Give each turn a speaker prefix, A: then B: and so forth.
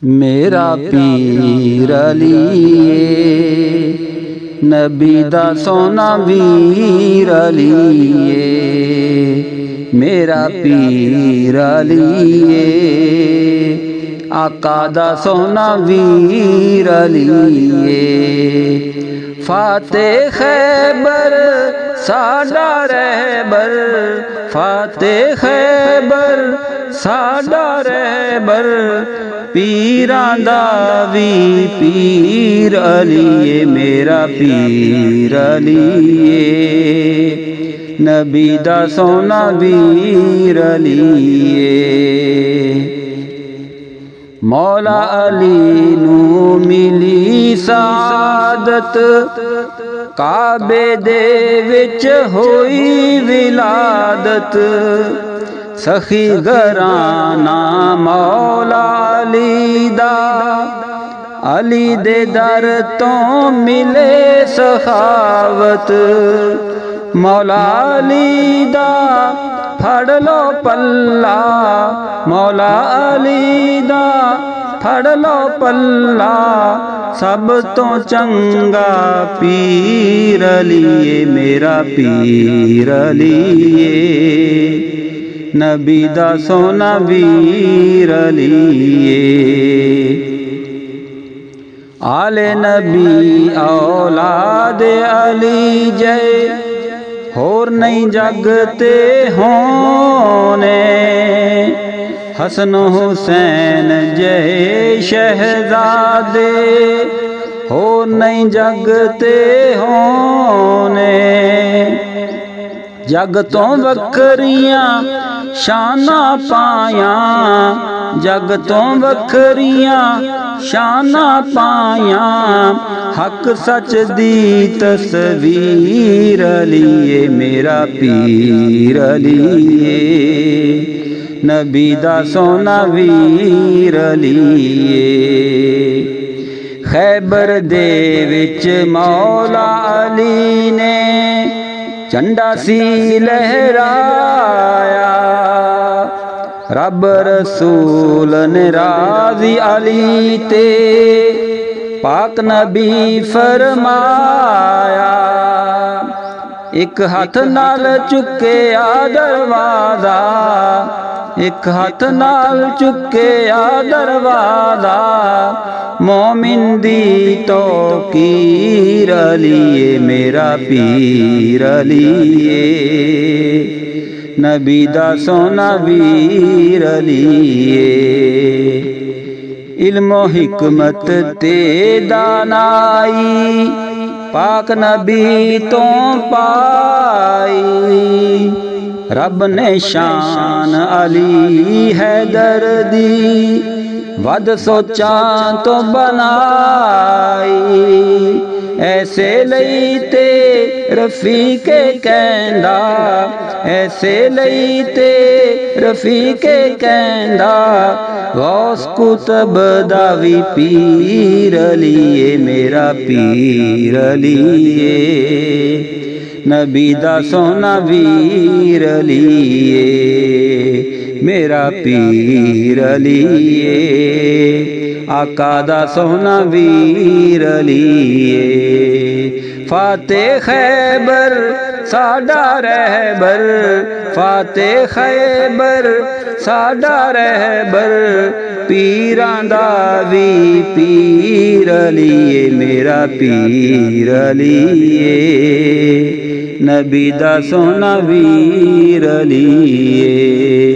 A: मेरा पीर अलीए नबी दा सोना वीर अलीए। मेरा पीर अलीए आका दा सोना वीर अलीए। फातेह खैबर साडा रहबर, फातेह खैबर साडा रहबर, पीरां दा वी पीर अलीए। मेरा पीर अलीए नबी दा सोना वीर अलीए। मौला अली नू मिली सादत, काबे दे विच होई विलादत। सखी घराना मौला अली दा, अली दे दर तो मिले सखावत। मौला अली दा फड़ लो पल्ला, मौला अली दा फड़ लो पल्ला। सब तो चंगा पीर अलीए। मेरा पीर अलीए नबी दा सोना वीर अलीए। आले नबी औलाद अली जय, होर नहीं जगते होने। हसन हुसैन जय शहजादे, होर नहीं जगते होने। जग तो वखरियां शाना पाया, जग तो वखरियां शाना पाया। हक सच दी तस्वीर अलीए। मेरा पीर अलीए नबी दा सोना वीर अलीए। खैबर दे विच मौला अली ने झंडा सी लहराया। रब रसूल ने राज़ी अली ते पाक नबी फरमाया। एक हाथ नाल चुके दरवाजा, एक हाथ नाल चुके दरवाजा। मोमिन दी तौकीर अलीए। मेरा पीर अलीए नबी दा सोना वीर अलीए। इल्मो हिकमत ते दानाई पाक नबी तो पाई। रब ने शान अली हैदर दी वद सोचा तो बनाई। ऐसे लईते रफीके कहंदा, ऐसे लईते रफीके कहंदा। गौस कुतब दावी पीर अलीए। मेरा पीर अलीए नबी दा सोना वीर अलीए। मेरा पीर अलीए आका दा सोना वीर अलीए। फातेह खैबर साडा रहबर, फातेह खैबर साडा रहबर। पीरां दा वी पीर अलीए। मेरा पीर अलीए नबी दा सोना वीर अलीए।